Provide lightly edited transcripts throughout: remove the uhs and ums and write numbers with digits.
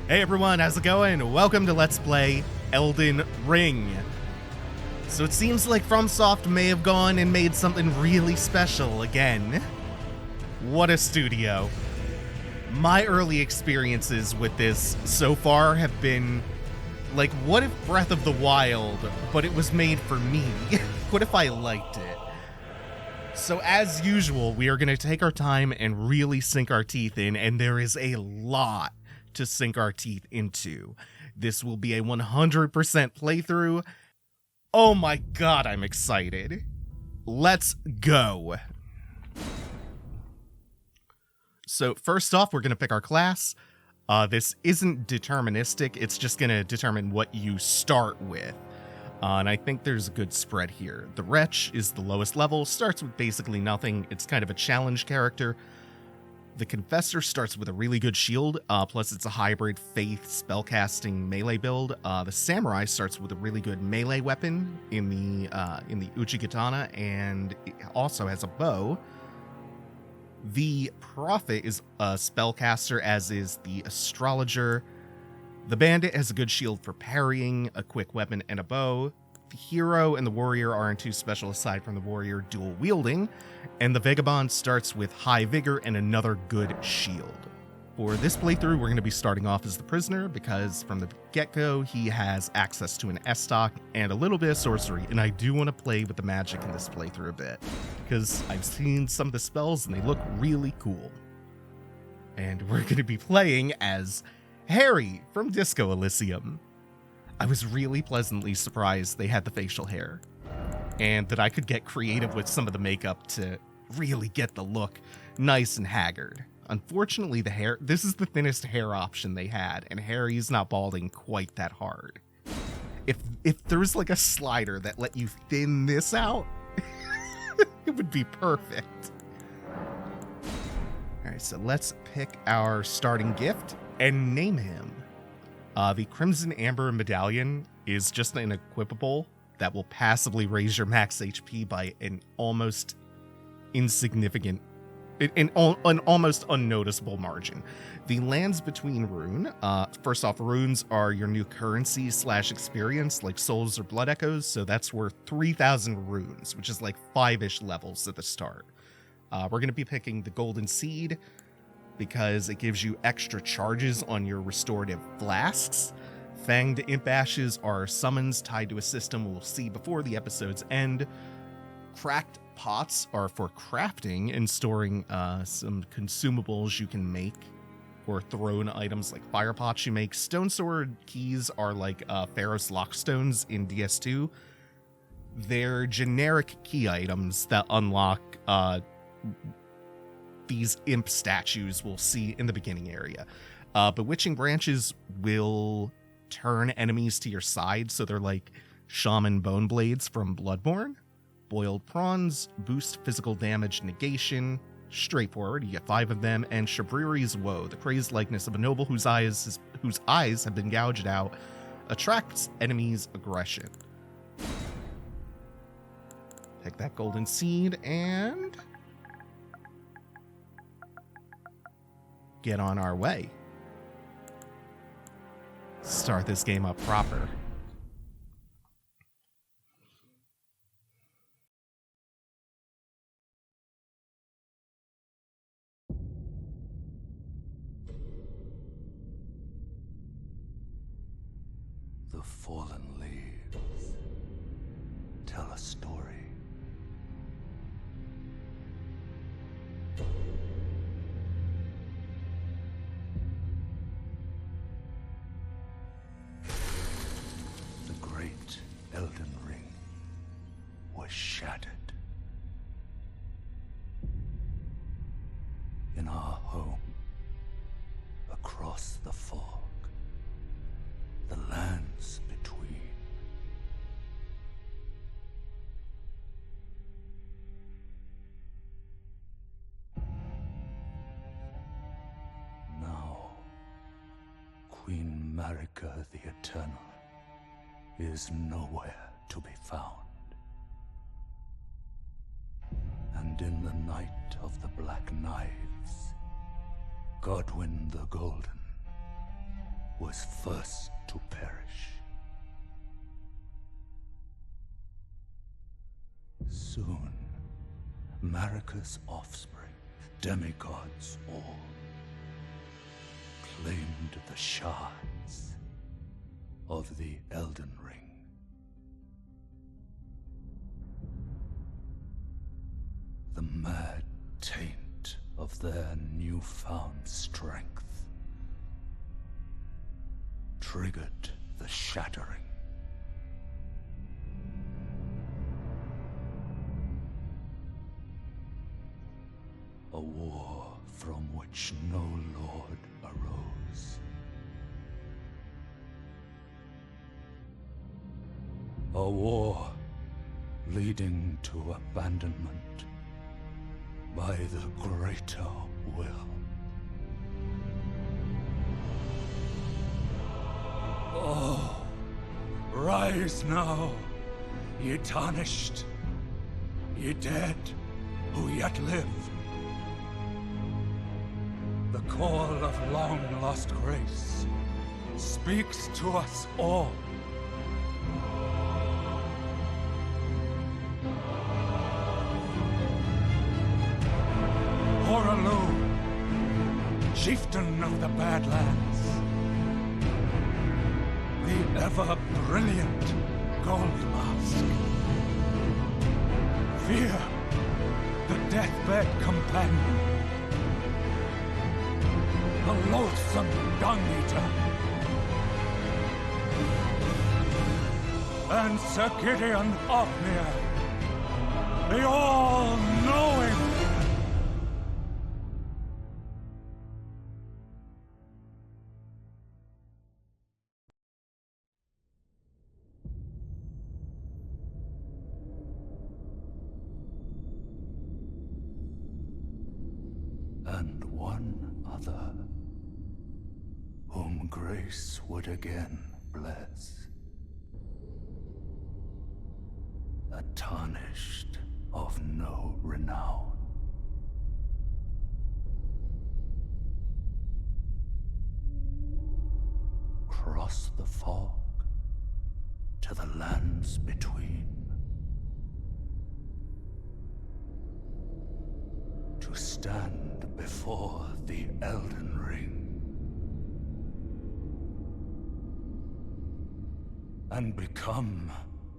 Hey everyone, how's it going? Welcome to Let's Play Elden Ring. So it seems like FromSoft may have gone and made something really special again. What a studio. My early experiences with this so far have been like, what if Breath of the Wild, but it was made for me? What if I liked it? So as usual, we are going to take our time and really sink our teeth in, and there is a lot to sink our teeth into. This will be a 100% playthrough. Oh my god, I'm excited. Let's go. So first off, we're going to pick our class. This isn't deterministic, it's just going to determine what you start with. And I think there's a good spread here. The Wretch is the lowest level, starts with basically nothing. It's kind of a challenge character. The Confessor starts with a really good shield, plus it's a hybrid faith spellcasting melee build. The Samurai starts with a really good melee weapon in the Uchigatana, and it also has a bow. The Prophet is a spellcaster, as is the Astrologer. The Bandit has a good shield for parrying, a quick weapon, and a bow. The Hero and the Warrior aren't too special aside from the Warrior dual wielding, and the Vagabond starts with high vigor and another good shield. For this playthrough, we're going to be starting off as the Prisoner because from the get-go, he has access to an S-stock and a little bit of sorcery, and I do want to play with the magic in this playthrough a bit because I've seen some of the spells and they look really cool. And we're going to be playing as Harry from Disco Elysium. I was really pleasantly surprised they had the facial hair and that I could get creative with some of the makeup to really get the look nice and haggard. Unfortunately, the hair, this is the thinnest hair option they had, and Harry's not balding quite that hard. If there was like a slider that let you thin this out, it would be perfect. All right, so let's pick our starting gift and name him. The Crimson Amber Medallion is just an equipable that will passively raise your max HP by an almost insignificant, an almost unnoticeable margin. The Lands Between rune, first off, runes are your new currency / experience, like souls or blood echoes, so that's worth 3,000 runes, which is like 5-ish levels at the start. We're going to be picking the Golden Seed, because it gives you extra charges on your restorative flasks. Fanged Imp Ashes are summons tied to a system we'll see before the episode's end. Cracked Pots are for crafting and storing some consumables you can make, or thrown items like fire pots you make. Stone Sword keys are like Pharos Lockstones in DS2. They're generic key items that unlock these imp statues we'll see in the beginning area. Bewitching Branches will turn enemies to your side, so they're like Shaman Bone Blades from Bloodborne. Boiled Prawns boost physical damage negation. Straightforward, you get 5 of them. And Shabriri's Woe, the crazed likeness of a noble whose eyes have been gouged out, attracts enemies' aggression. Pick that Golden Seed and get on our way. Start this game up proper. The fallen leaves tell a story. The great Elden Ring was shattered. In our home, across the fog, the lands between. Now, Queen Marika the Eternal is nowhere to be found. And in the night of the Black Knives, Godwyn the Golden was first to perish. Soon, Marika's offspring, demigods all, claimed the shards of the Elden Ring. The mad taint of their newfound strength triggered the shattering. A war from which no lord arose. A war leading to abandonment by the greater will. Oh, rise now, ye tarnished, ye dead who yet live. The call of long-lost grace speaks to us all. Horalu, chieftain of the Badlands, the ever-brilliant Gold Mask. Fear, the deathbed companion, the loathsome dung-eater, and Sir Gideon Ofnir, the all-knowing. And one other, whom grace would again bless. A tarnished of no renown. Cross the fog to the lands between. To stand before the Elden Ring and become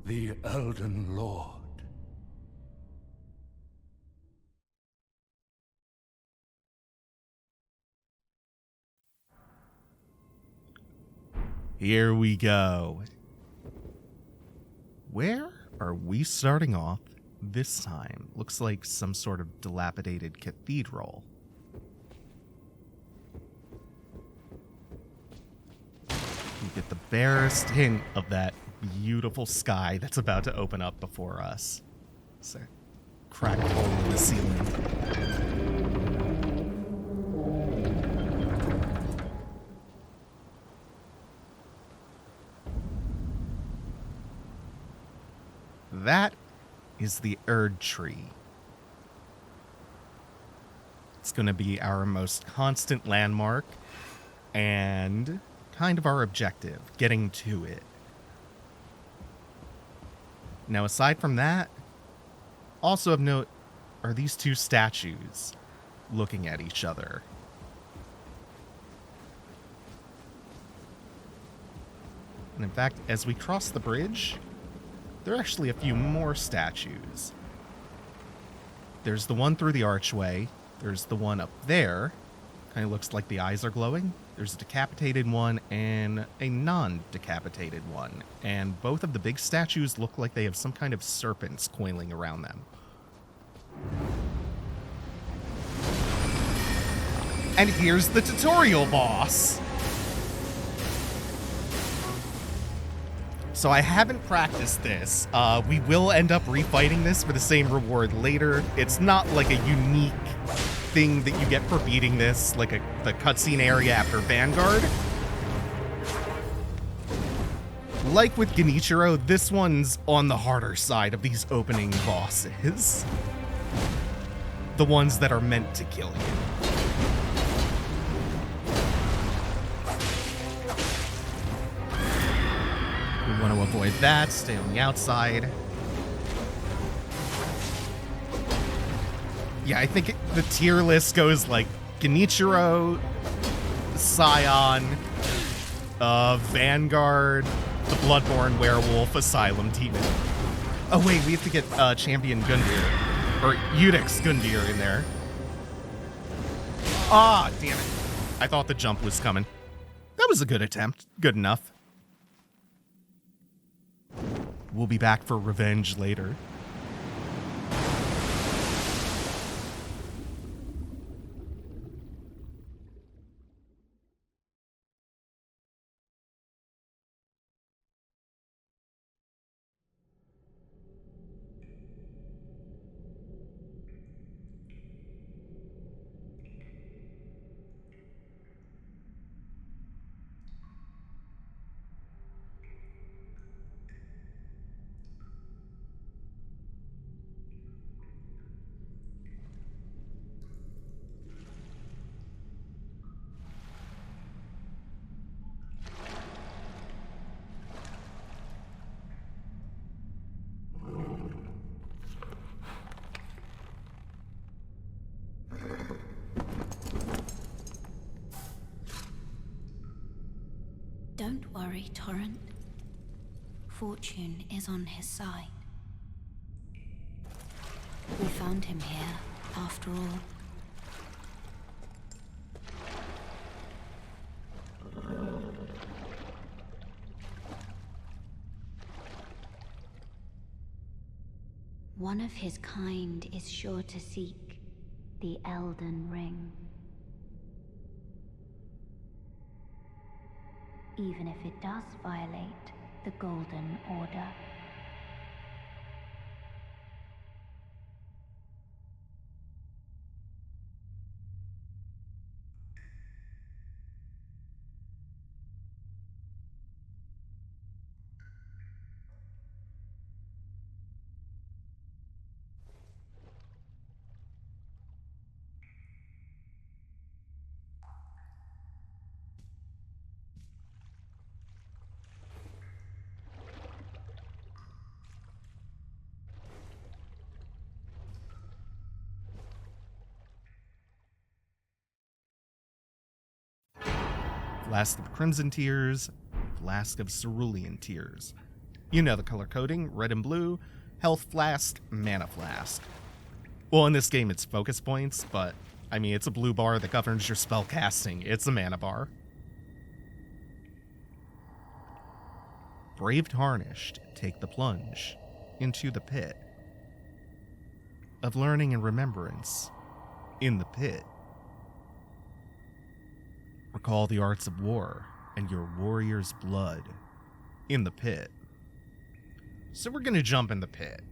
the Elden Lord. Here we go. Where are we starting off this time? Looks like some sort of dilapidated cathedral. You get the barest hint of that beautiful sky that's about to open up before us. It's a cracked hole in the ceiling. That is the Erd Tree. It's going to be our most constant landmark and kind of our objective, getting to it. Now, aside from that, also of note are these two statues looking at each other. And in fact, as we cross the bridge, there are actually a few more statues. There's the one through the archway. There's the one up there. Kind of looks like the eyes are glowing. There's a decapitated one and a non-decapitated one. And both of the big statues look like they have some kind of serpents coiling around them. And here's the tutorial boss. So I haven't practiced this. We will end up refighting this for the same reward later. It's not like a unique thing that you get for beating this, like the cutscene area after Vanguard. Like with Genichiro, this one's on the harder side of these opening bosses. The ones that are meant to kill you. want to avoid that. Stay on the outside. Yeah, I think the tier list goes like Genichiro, Scion, Vanguard, the Bloodborne Werewolf, Asylum Demon. Oh wait, we have to get Champion Gundyr, or Udix Gundyr in there. Ah, damn it. I thought the jump was coming. That was a good attempt. Good enough. We'll be back for revenge later. Don't worry, Torrent. Fortune is on his side. We found him here, after all. One of his kind is sure to seek the Elden Ring. Even if it does violate the Golden Order. Flask of Crimson Tears, Flask of Cerulean Tears. You know the color coding, red and blue, health flask, mana flask. Well, in this game it's focus points, but I mean it's a blue bar that governs your spell casting. It's a mana bar. Brave Tarnished, take the plunge into the pit of learning and remembrance in the pit. Recall the arts of war and your warrior's blood in the pit. So we're going to jump in the pit,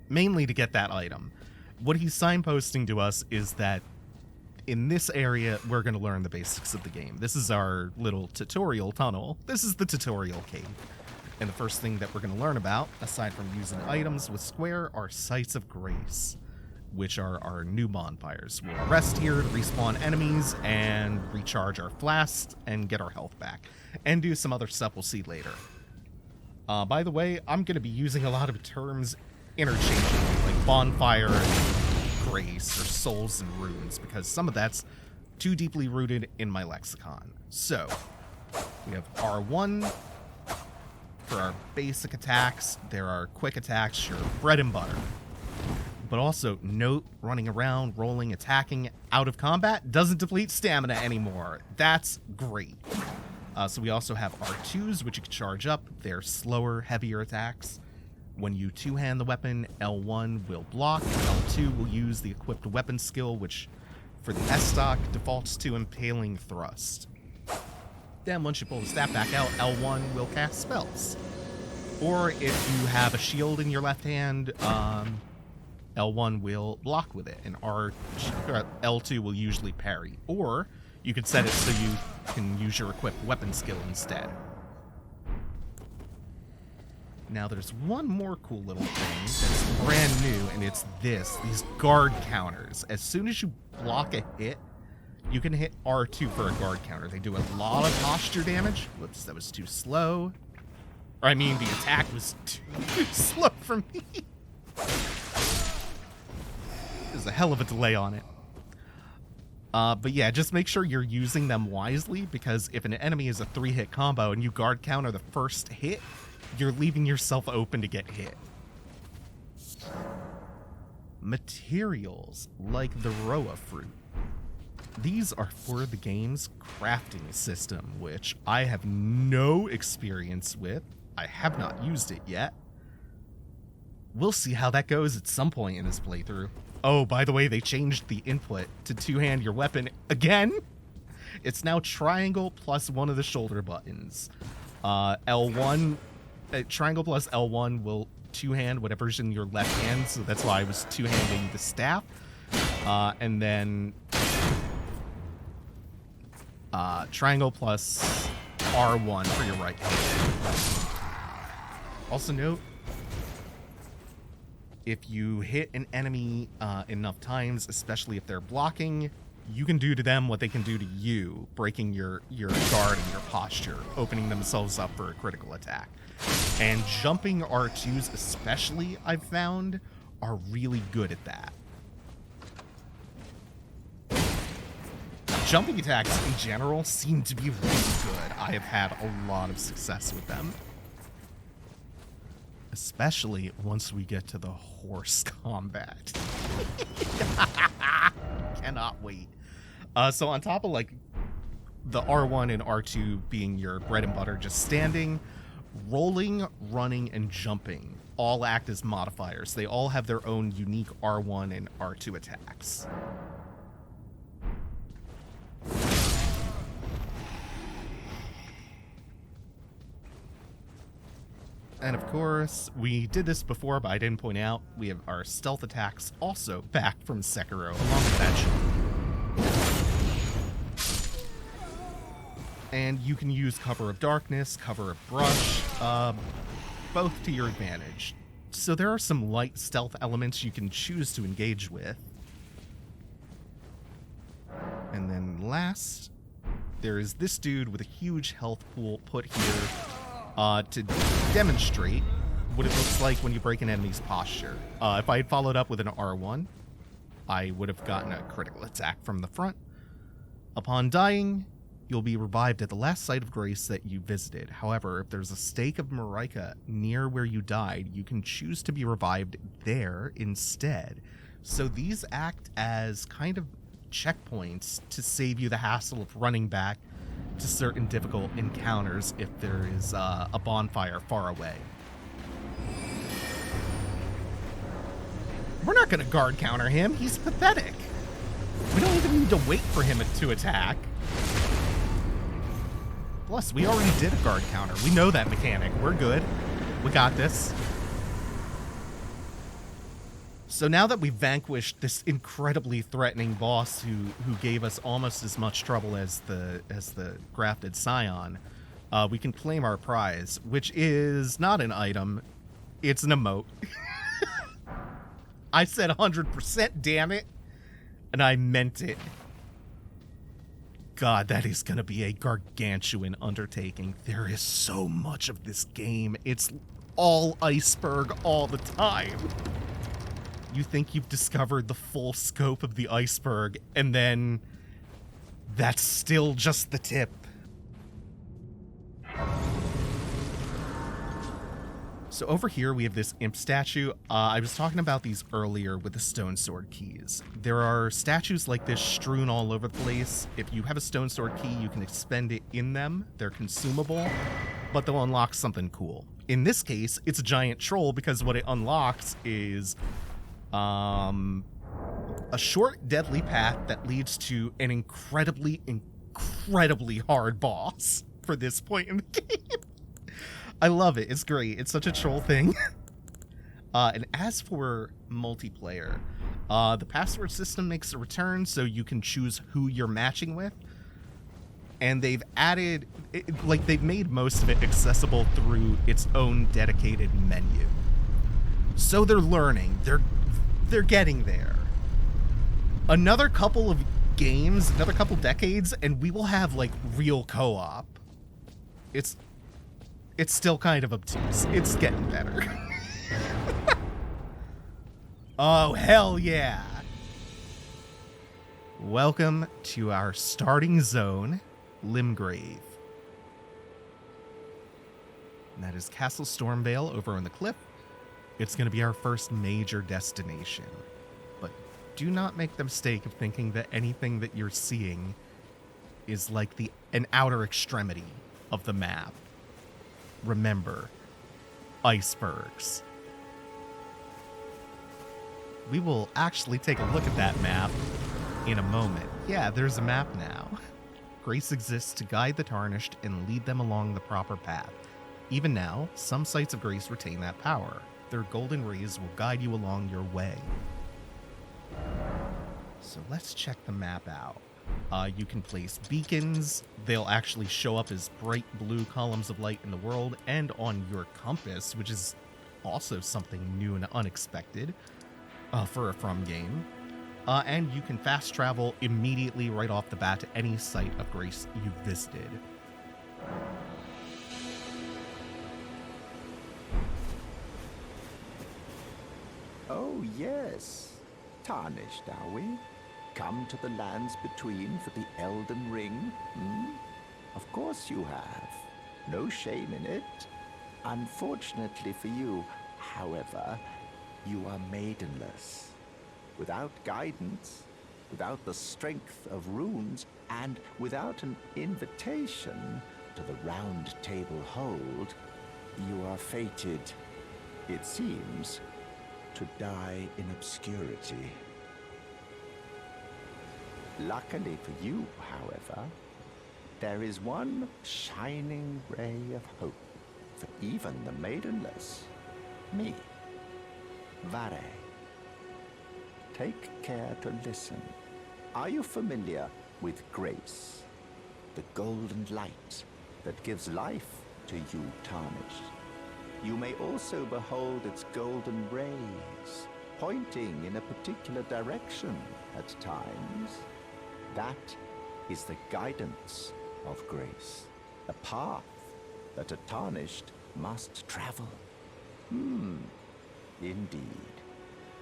mainly to get that item. What he's signposting to us is that in this area, we're going to learn the basics of the game. This is our little tutorial tunnel. This is the tutorial cave. And the first thing that we're going to learn about, aside from using items with Square, are Sites of Grace, which are our new bonfires. We'll rest here to respawn enemies and recharge our flasks and get our health back. And do some other stuff we'll see later. By the way, I'm going to be using a lot of terms interchangeably, like bonfire and grace, or souls and runes, because some of that's too deeply rooted in my lexicon. So, we have R1 for our basic attacks. There are quick attacks, your bread and butter. But also, note, running around, rolling, attacking out of combat doesn't deplete stamina anymore. That's great. So we also have R2s, which you can charge up. They're slower, heavier attacks. When you two-hand the weapon, L1 will block, L2 will use the equipped weapon skill, which for the S-stock defaults to Impaling Thrust. Then once you pull the staff back out, L1 will cast spells. Or if you have a shield in your left hand, L1 will block with it, and L2 will usually parry. Or you could set it so you can use your equipped weapon skill instead. Now there's one more cool little thing that's brand new, and it's these guard counters. As soon as you block a hit, you can hit R2 for a guard counter. They do a lot of posture damage. Whoops, that was too slow. Or I mean, the attack was too slow for me. There's a hell of a delay on it. But yeah, just make sure you're using them wisely, because if an enemy is a 3-hit combo and you guard counter the first hit, you're leaving yourself open to get hit. Materials like the Roa fruit. These are for the game's crafting system, which I have no experience with. I have not used it yet. We'll see how that goes at some point in this playthrough. Oh, by the way, they changed the input to two-hand your weapon again. It's now triangle plus one of the shoulder buttons. L1, triangle plus L1 will two-hand whatever's in your left hand, so that's why I was two-handing the staff. And then triangle plus R1 for your right hand. Also note, if you hit an enemy enough times, especially if they're blocking, you can do to them what they can do to you, breaking your guard and your posture, opening themselves up for a critical attack. And jumping R2s especially, I've found, are really good at that. Jumping attacks in general seem to be really good. I have had a lot of success with them. Especially once we get to the horse combat. Cannot wait. So on top of like the R1 and R2 being your bread and butter, just standing, rolling, running, and jumping all act as modifiers. They all have their own unique R1 and R2 attacks. And of course, we did this before, but I didn't point out, we have our stealth attacks also back from Sekiro, along with that shield. And you can use Cover of Darkness, Cover of Brush, both to your advantage. So there are some light stealth elements you can choose to engage with. And then last, there is this dude with a huge health pool put here to demonstrate what it looks like when you break an enemy's posture. If I had followed up with an R1, I would have gotten a critical attack from the front. Upon dying, you'll be revived at the last site of grace that you visited. However, if there's a stake of Marika near where you died, you can choose to be revived there instead. So these act as kind of checkpoints to save you the hassle of running back to certain difficult encounters if there is a bonfire far away. We're not going to guard counter him. He's pathetic. We don't even need to wait for him to attack. Plus, we already did a guard counter. We know that mechanic. We're good. We got this. So now that we've vanquished this incredibly threatening boss who gave us almost as much trouble as the grafted scion, we can claim our prize, which is not an item, it's an emote. I said 100%, damn it, and I meant it. God, that is going to be a gargantuan undertaking. There is so much of this game. It's all iceberg all the time. You think you've discovered the full scope of the iceberg, and then that's still just the tip. So over here we have this imp statue. I was talking about these earlier with the stone sword keys. There are statues like this strewn all over the place. If you have a stone sword key, you can expend it in them. They're consumable, but they'll unlock something cool. In this case, it's a giant troll because what it unlocks is a short, deadly path that leads to an incredibly hard boss for this point in the game. I love it. It's great. It's such a troll thing. And as for multiplayer, the password system makes a return, so you can choose who you're matching with. And they've added, they've made most of it accessible through its own dedicated menu. So they're learning. They're getting there. Another couple of games, another couple decades, and we will have like real co-op. It's It's still kind of obtuse. It's getting better. Oh, hell yeah. Welcome to our starting zone, Limgrave. And that is Castle Stormvale over on the cliff. It's going to be our first major destination. But do not make the mistake of thinking that anything that you're seeing is like an outer extremity of the map. Remember, icebergs. We will actually take a look at that map in a moment. Yeah, there's a map now. Grace exists to guide the tarnished and lead them along the proper path. Even now, some sites of grace retain that power. Their golden rays will guide you along your way. So let's check the map out. You can place beacons. They'll actually show up as bright blue columns of light in the world and on your compass, which is also something new and unexpected for a From game. And you can fast travel immediately right off the bat to any site of grace you've visited. Oh, yes. Tarnished, are we? Come to the lands between for the Elden Ring? Of course you have. No shame in it. Unfortunately for you, however, you are maidenless. Without guidance, without the strength of runes, and without an invitation to the Round Table Hold, you are fated, it seems, to die in obscurity. Luckily for you, however, there is one shining ray of hope for even the maidenless. Me. Vare. Take care to listen. Are you familiar with grace? The golden light that gives life to you tarnished. You may also behold its golden rays, pointing in a particular direction at times. That is the guidance of grace, a path that a tarnished must travel. Indeed.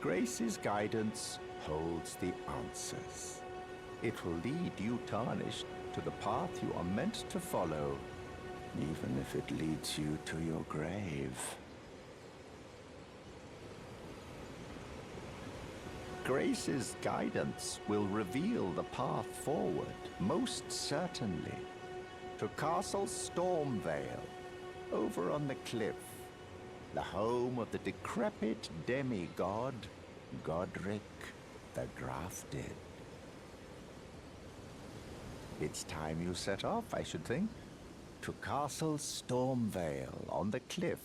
Grace's guidance holds the answers. It will lead you tarnished to the path you are meant to follow, even if it leads you to your grave. Grace's guidance will reveal the path forward, most certainly, to Castle Stormvale, over on the cliff, the home of the decrepit demigod, Godric the Grafted. It's time you set off, I should think, to Castle Stormvale on the cliff,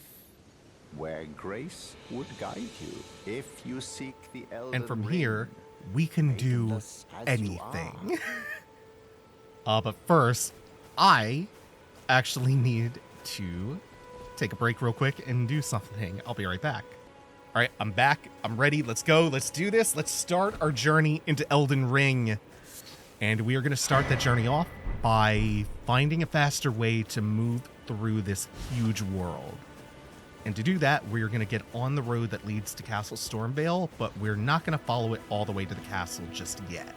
where Grace would guide you if you seek the Elden And from Ring. here, we can do Maidenless as you anything. But first, I actually need to take a break real quick and do something. I'll be right back. All right, I'm back. I'm ready. Let's go. Let's do this. Let's start our journey into Elden Ring. And we are going to start that journey off by finding a faster way to move through this huge world. And to do that, we're going to get on the road that leads to Castle Stormvale, but we're not going to follow it all the way to the castle just yet.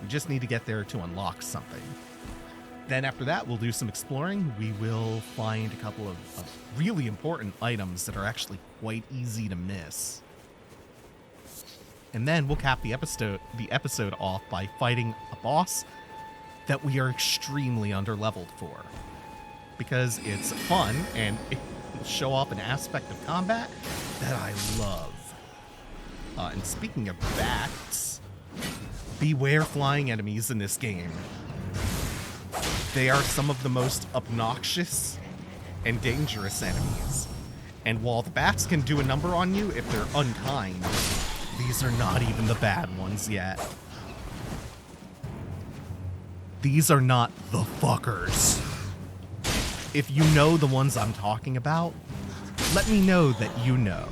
We just need to get there to unlock something. Then after that, we'll do some exploring. We will find a couple of really important items that are actually quite easy to miss. And then we'll cap the episode off by fighting a boss that we are extremely underleveled for. Because it's fun and it will show off an aspect of combat that I love. And speaking of bats, beware flying enemies in this game. They are some of the most obnoxious and dangerous enemies. And while the bats can do a number on you if they're unkind, these are not even the bad ones yet. These are not the fuckers. If you know the ones I'm talking about, let me know that you know.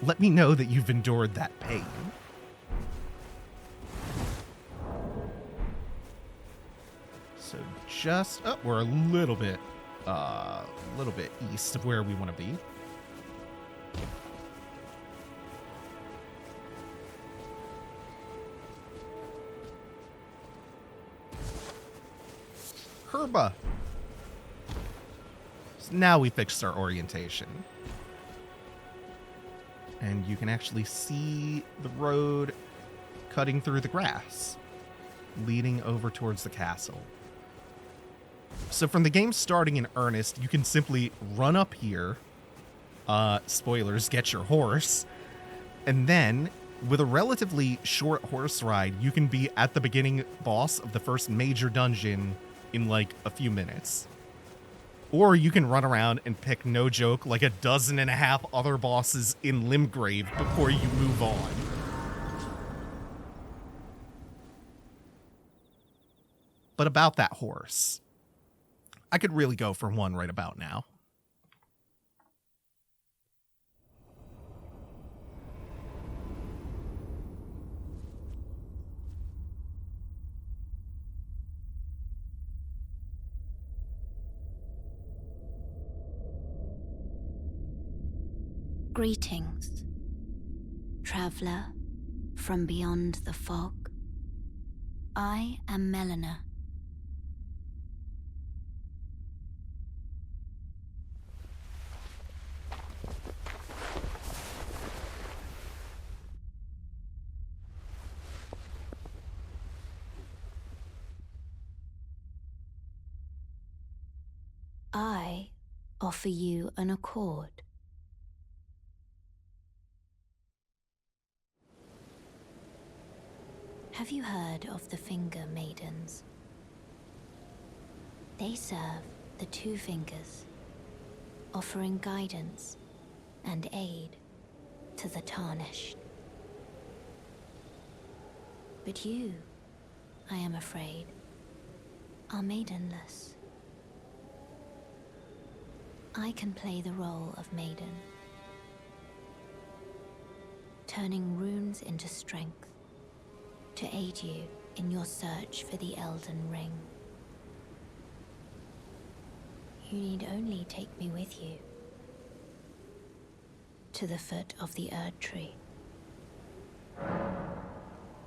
Let me know that you've endured that pain. So just, oh, we're a little bit east of where we want to be. Herba. So now we fixed our orientation. And you can actually see the road cutting through the grass, leading over towards the castle. So from the game starting in earnest, you can simply run up here, spoilers, get your horse, and then with a relatively short horse ride, you can be at the beginning boss of the first major dungeon in like a few minutes. Or you can run around and pick, no joke, like 12 other bosses in Limgrave before you move on. But about that horse, I could really go for one right about now. Greetings, traveler from beyond the fog. I am Melina. I offer you an accord. Have you heard of the Finger Maidens? They serve the Two Fingers, offering guidance and aid to the Tarnished. But you, I am afraid, are maidenless. I can play the role of Maiden, turning runes into strength to aid you in your search for the Elden Ring. You need only take me with you to the foot of the Erd Tree.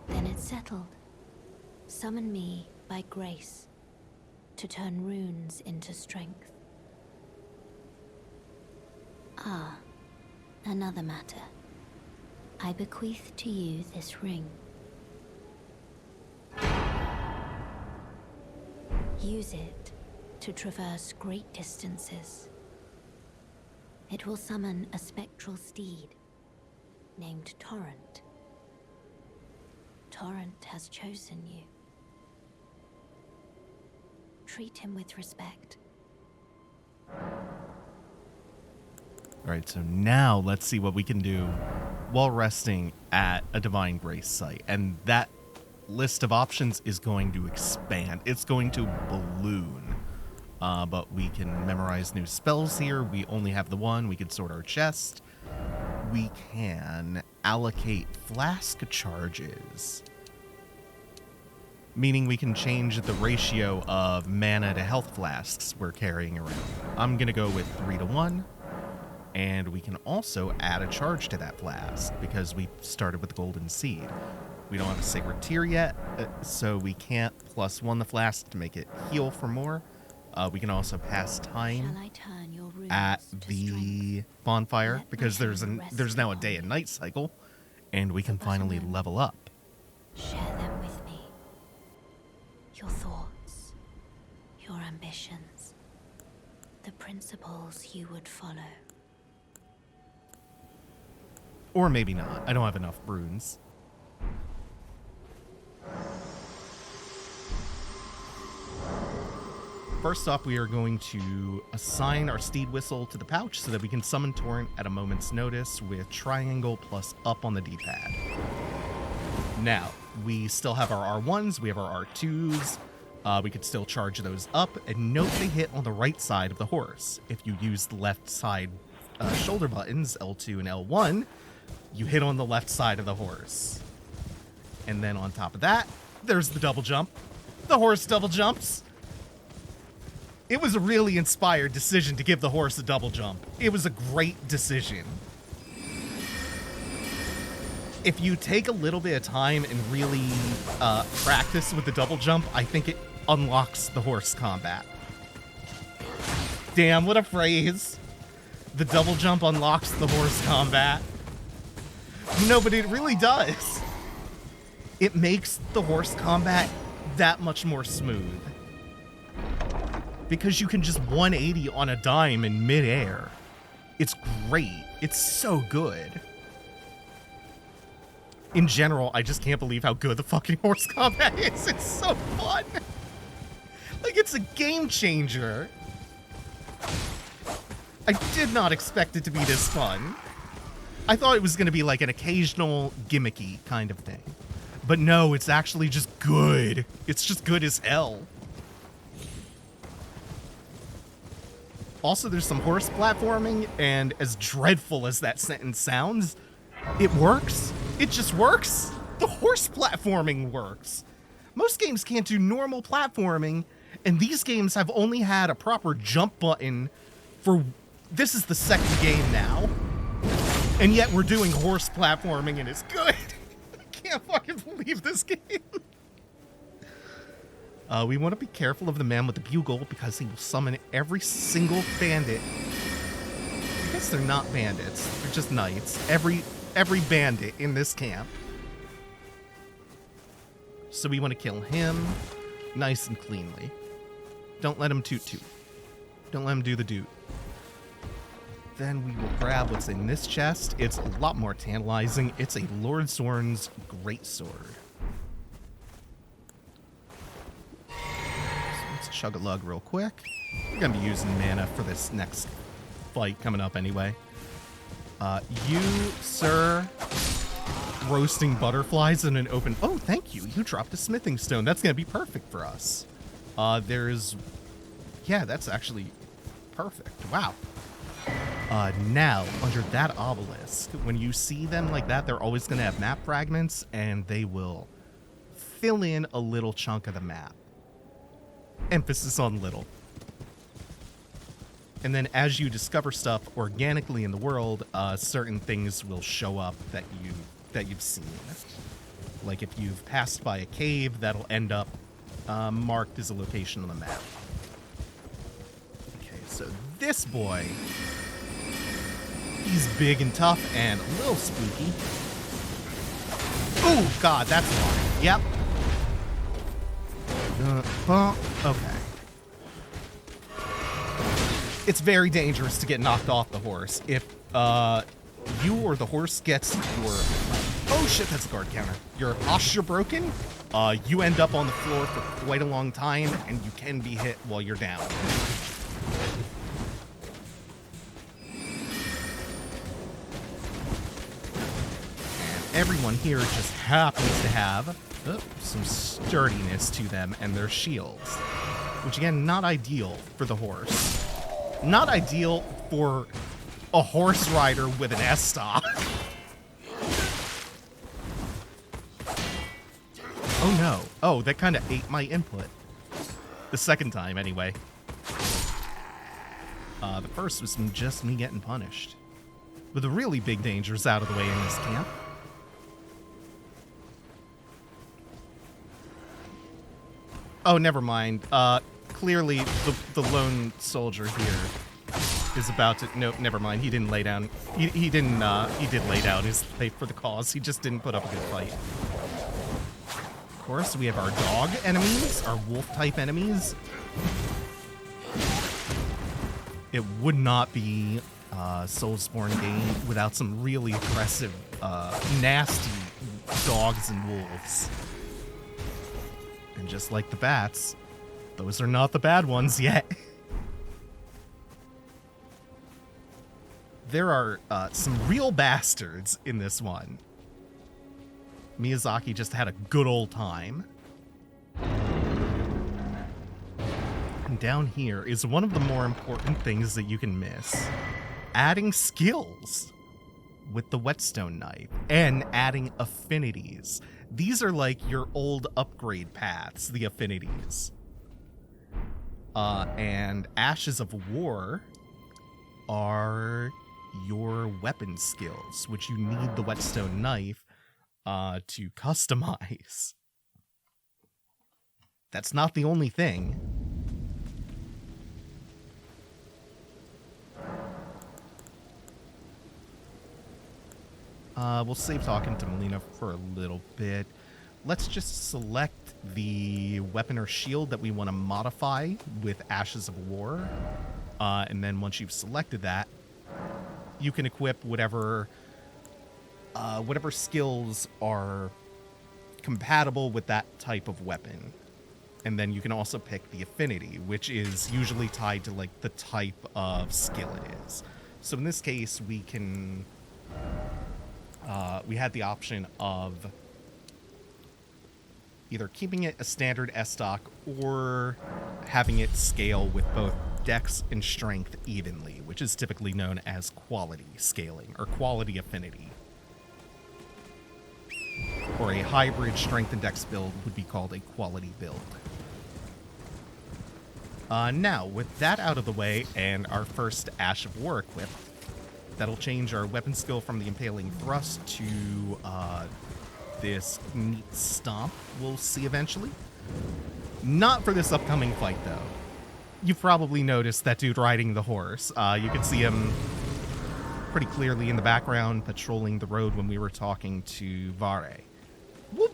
Then it's settled. Summon me by grace to turn runes into strength. Ah, another matter. I bequeath to you this ring. Use it to traverse great distances. It will summon a spectral steed named Torrent. Torrent has chosen you. Treat him with respect. All right, so now let's see what we can do while resting at a Divine Grace site. And that list of options is going to expand. It's going to balloon. But we can memorize new spells here. We only have the one. We can sort our chest. We can allocate flask charges, meaning we can change the ratio of mana to health flasks we're carrying around. I'm going to go with 3-to-1. And we can also add a charge to that flask because we started with the Golden Seed. We don't have a Sacred Tear yet, so we can't +1 the flask to make it heal for more. We can also pass time at the bonfire because there's now a day and night cycle, and we can finally level up. Share them with me. Your thoughts, your ambitions, the principles you would follow. Or maybe not. I don't have enough runes. First off, we are going to assign our steed whistle to the pouch so that we can summon Torrent at a moment's notice with triangle plus up on the D-pad. Now, we still have our R1s, we have our R2s. We could still charge those up, and note they hit on the right side of the horse. If you use the left side shoulder buttons, L2 and L1, you hit on the left side of the horse. And then on top of that, there's the double jump. The horse double jumps. It was a really inspired decision to give the horse a double jump. It was a great decision. If you take a little bit of time and really practice with the double jump, I think it unlocks the horse combat. Damn, what a phrase. The double jump unlocks the horse combat. No, but it really does. It makes the horse combat that much more smooth. Because you can just 180 on a dime in midair. It's great. It's so good. In general, I just can't believe how good the fucking horse combat is. It's so fun. Like, it's a game changer. I did not expect it to be this fun. I thought it was going to be like an occasional gimmicky kind of thing. But no, it's actually just good. It's just good as hell. Also, there's some horse platforming, and as dreadful as that sentence sounds, it works. It just works. The horse platforming works. Most games can't do normal platforming, and these games have only had a proper jump button for... This is the second game now. And yet we're doing horse platforming, and it's good. I can't fucking believe this game. We want to be careful of the man with the bugle because he will summon every single bandit. I guess they're not bandits. They're just knights. Every bandit in this camp. So we want to kill him nice and cleanly. Don't let him toot. Don't let him do the doot. Then we will grab what's in this chest. It's a lot more tantalizing. It's a Lord Zorn's greatsword. Chug a lug real quick. We're gonna be using mana for this next fight coming up anyway. You, sir, roasting butterflies in an open... Oh, thank you. You dropped a smithing stone. That's gonna be perfect for us. Yeah, that's actually perfect. Wow. Now, under that obelisk, when you see them like that, they're always gonna have map fragments, and they will fill in a little chunk of the map. Emphasis on little. And then as you discover stuff organically in the world, certain things will show up that you've seen. Like if you've passed by a cave, that'll end up marked as a location on the map. Okay, so this boy, he's big and tough and a little spooky. Oh god, that's fine. Yep. Okay. It's very dangerous to get knocked off the horse. If you or the horse gets your... Oh shit, that's a guard counter. Your posture broken, you end up on the floor for quite a long time, and you can be hit while you're down. And everyone here just happens to have some sturdiness to them and their shields. Which again, not ideal for the horse. Not ideal for a horse rider with an S-stock. Oh no. Oh, that kind of ate my input. The second time, anyway. The first was just me getting punished. But the really big danger's out of the way in this camp. Oh, never mind. Clearly, the lone soldier here is about to... No, never mind. He didn't lay down. He didn't, he did lay down his life for the cause. He just didn't put up a good fight. Of course, we have our dog enemies, our wolf-type enemies. It would not be a Soulsborne game without some really aggressive, nasty dogs and wolves. And just like the bats, those are not the bad ones yet. There are some real bastards in this one. Miyazaki just had a good old time. And down here is one of the more important things that you can miss. Adding skills with the whetstone knife and adding affinities. These are like your old upgrade paths, the affinities. And Ashes of War are your weapon skills, which you need the whetstone knife to customize. That's not the only thing. We'll save talking to Melina for a little bit. Let's just select the weapon or shield that we want to modify with Ashes of War. And then once you've selected that, you can equip whatever skills are compatible with that type of weapon. And then you can also pick the affinity, which is usually tied to like the type of skill it is. So in this case, we can we had the option of either keeping it a standard S stock or having it scale with both dex and strength evenly, which is typically known as quality scaling or quality affinity. Or a hybrid strength and dex build would be called a quality build. Now, with that out of the way and our first Ash of War equipped, that'll change our weapon skill from the Impaling Thrust to this neat Stomp we'll see eventually. Not for this upcoming fight, though. You've probably noticed that dude riding the horse. You could see him pretty clearly in the background patrolling the road when we were talking to Vare. We'll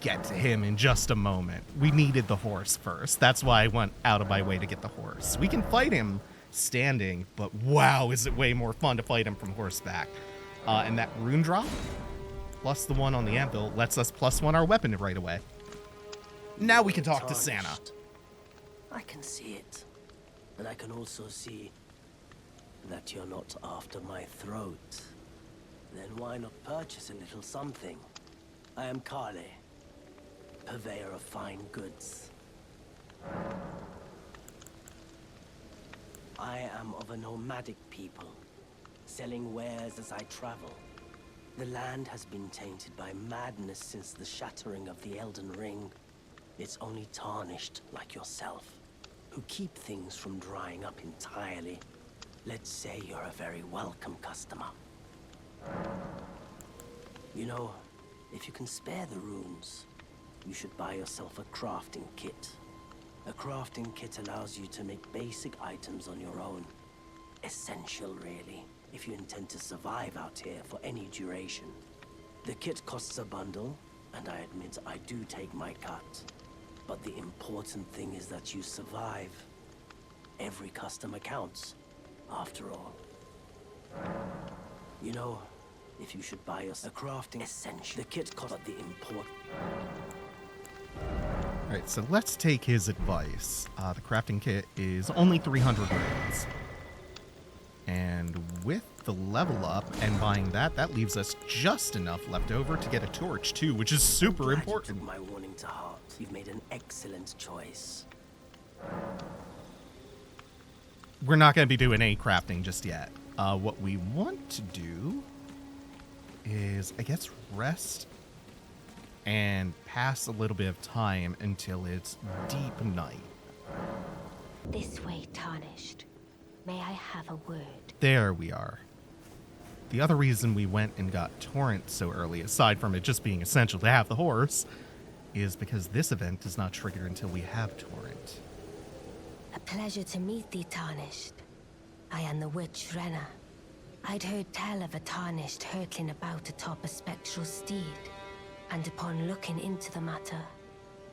get to him in just a moment. We needed the horse first. That's why I went out of my way to get the horse. We can fight him standing, but wow, is it way more fun to fight him from horseback. And that rune drop, plus the one on the anvil, lets us +1 our weapon right away. Now we can talk to Santa. I can see it. And I can also see that you're not after my throat. Then why not purchase a little something? I am Kale, purveyor of fine goods. I am of a nomadic people, selling wares as I travel. The land has been tainted by madness since the shattering of the Elden Ring. It's only tarnished like yourself, who keep things from drying up entirely. Let's say you're a very welcome customer. You know, if you can spare the runes, you should buy yourself a crafting kit. A crafting kit allows you to make basic items on your own. Essential, really, if you intend to survive out here for any duration. The kit costs a bundle, and I admit I do take my cut. But the important thing is that you survive. Every customer counts, after all. You know, if you should buy us a crafting essential, the kit costs the import. Alright, so let's take his advice. The crafting kit is only 300 runes. And with the level up and buying that, that leaves us just enough left over to get a torch too, which is super important. You took my warning to heart. You've made an excellent choice. We're not going to be doing any crafting just yet. What we want to do is, I guess, rest and pass a little bit of time until it's deep night. This way, Tarnished. May I have a word? There we are. The other reason we went and got Torrent so early, aside from it just being essential to have the horse, is because this event does not trigger until we have Torrent. A pleasure to meet thee, Tarnished. I am the witch Renna. I'd heard tell of a Tarnished hurtling about atop a spectral steed, and upon looking into the matter,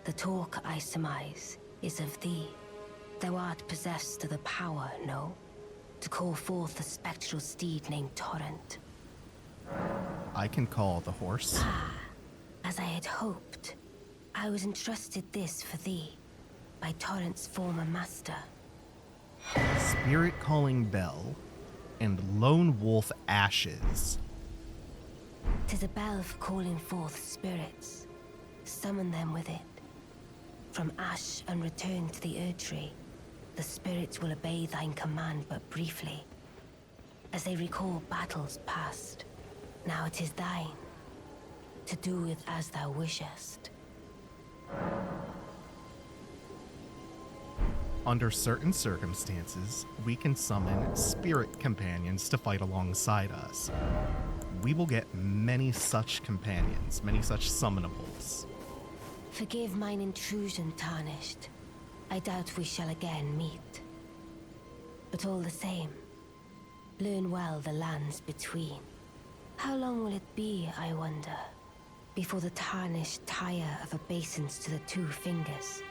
the talk I surmise is of thee. Thou art possessed of the power, no? To call forth a spectral steed named Torrent. I can call the horse. As I had hoped, I was entrusted this for thee by Torrent's former master. Spirit Calling Bell and Lone Wolf Ashes. 'Tis a bell for calling forth spirits. Summon them with it. From ash and return to the Erdtree, the spirits will obey thine command but briefly, as they recall battles past. Now it is thine, to do with as thou wishest. under certain circumstances, we can summon spirit companions to fight alongside us. We will get many such companions, many such summonables. Forgive mine intrusion, Tarnished. I doubt we shall again meet. But all the same, learn well the lands between. How long will it be, I wonder, before the Tarnished tire of obeisance to the two fingers?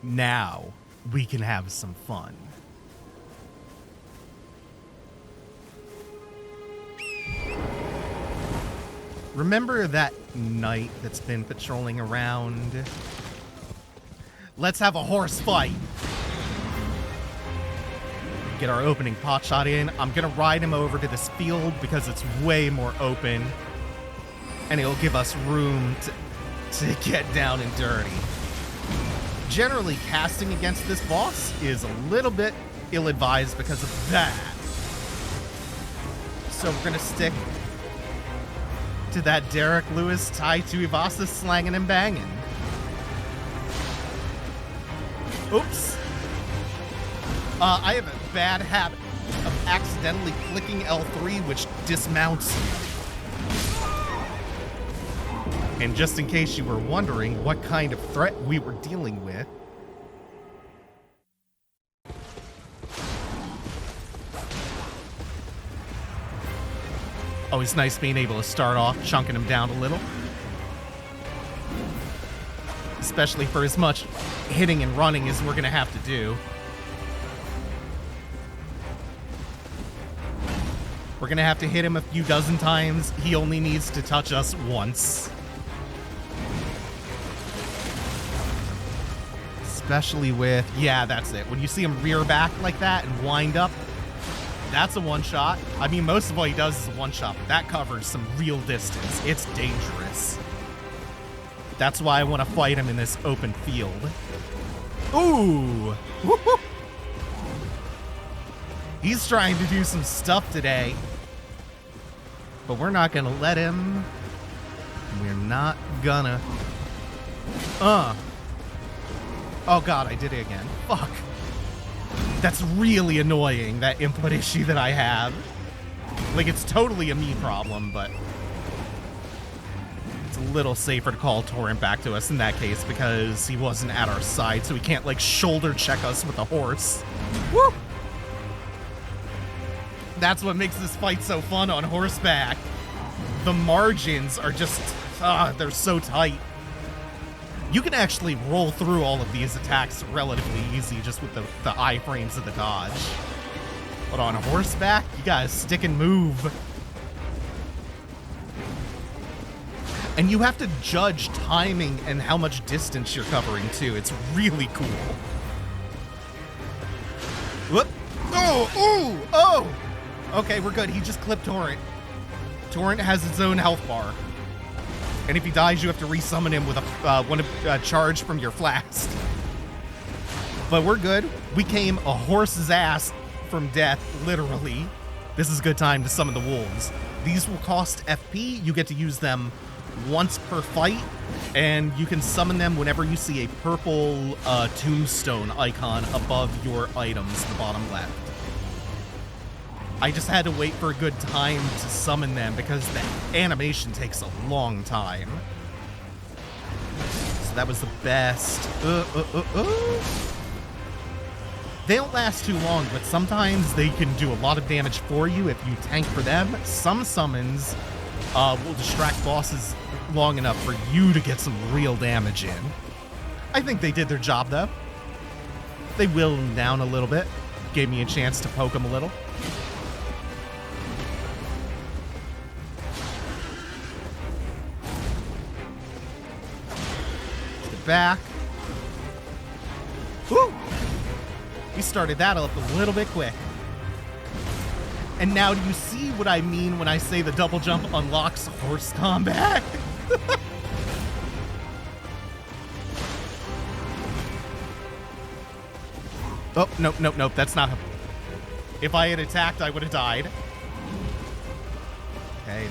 Now, we can have some fun. Remember that knight that's been patrolling around? Let's have a horse fight. Get our opening pot shot in. I'm gonna ride him over to this field because it's way more open. And it'll give us room to get down and dirty. Generally, casting against this boss is a little bit ill-advised because of that. So we're gonna stick to that Derek Lewis tie to Ivasa slanging and banging. Oops. I have a bad habit of accidentally clicking L3, which dismounts you. And just in case you were wondering what kind of threat we were dealing with, always nice being able to start off chunking him down a little. Especially for as much hitting and running as we're going to have to do. We're going to have to hit him a few dozen times. He only needs to touch us once. Especially with, yeah, that's it. When you see him rear back like that and wind up, that's a one-shot. I mean, most of what he does is a one-shot, but that covers some real distance. It's dangerous. That's why I want to fight him in this open field. Ooh! Woo-hoo. He's trying to do some stuff today. But we're not gonna let him. We're not gonna. Oh god, I did it again. Fuck. That's really annoying, that input issue that I have. Like, it's totally a me problem, but it's a little safer to call Torrent back to us in that case because he wasn't at our side, so he can't, like, shoulder check us with a horse. Woo! That's what makes this fight so fun on horseback. The margins are just, they're so tight. You can actually roll through all of these attacks relatively easy just with the iframes of the dodge. But on horseback, you gotta stick and move. And you have to judge timing and how much distance you're covering too. It's really cool. Whoop! Oh! Ooh! Oh! Okay, we're good. He just clipped Torrent. Torrent has its own health bar. And if he dies, you have to resummon him with a charge from your flask. But we're good. We came a horse's ass from death, literally. This is a good time to summon the wolves. These will cost FP. You get to use them once per fight. And you can summon them whenever you see a purple tombstone icon above your items in the bottom left. I just had to wait for a good time to summon them because the animation takes a long time. So that was the best. They don't last too long, but sometimes they can do a lot of damage for you if you tank for them. Some summons will distract bosses long enough for you to get some real damage in. I think they did their job, though. They whittled them down a little bit. Gave me a chance to poke them a little. Back. Woo! We started that up a little bit quick. And now do you see what I mean when I say the double jump unlocks horse combat? Oh, nope, that's not... If I had attacked, I would have died. Okay,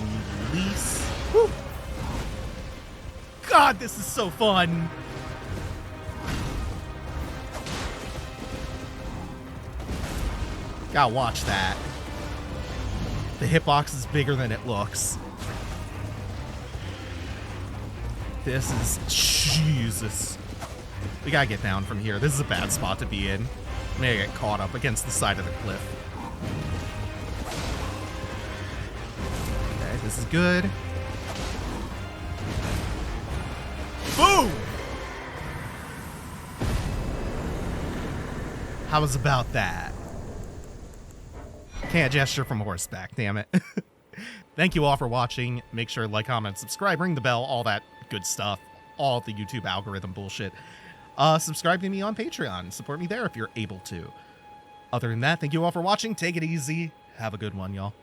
release. Woo! God, this is so fun. Gotta watch that. The hitbox is bigger than it looks. This is... Jesus. We gotta get down from here. This is a bad spot to be in. I'm gonna get caught up against the side of the cliff. Okay, this is good. Boom! How was about that? Can't gesture from horseback, damn it. Thank you all for watching. Make sure to like, comment, subscribe, ring the bell, all that good stuff. All the YouTube algorithm bullshit. Subscribe to me on Patreon. Support me there if you're able to. Other than that, thank you all for watching. Take it easy. Have a good one, y'all.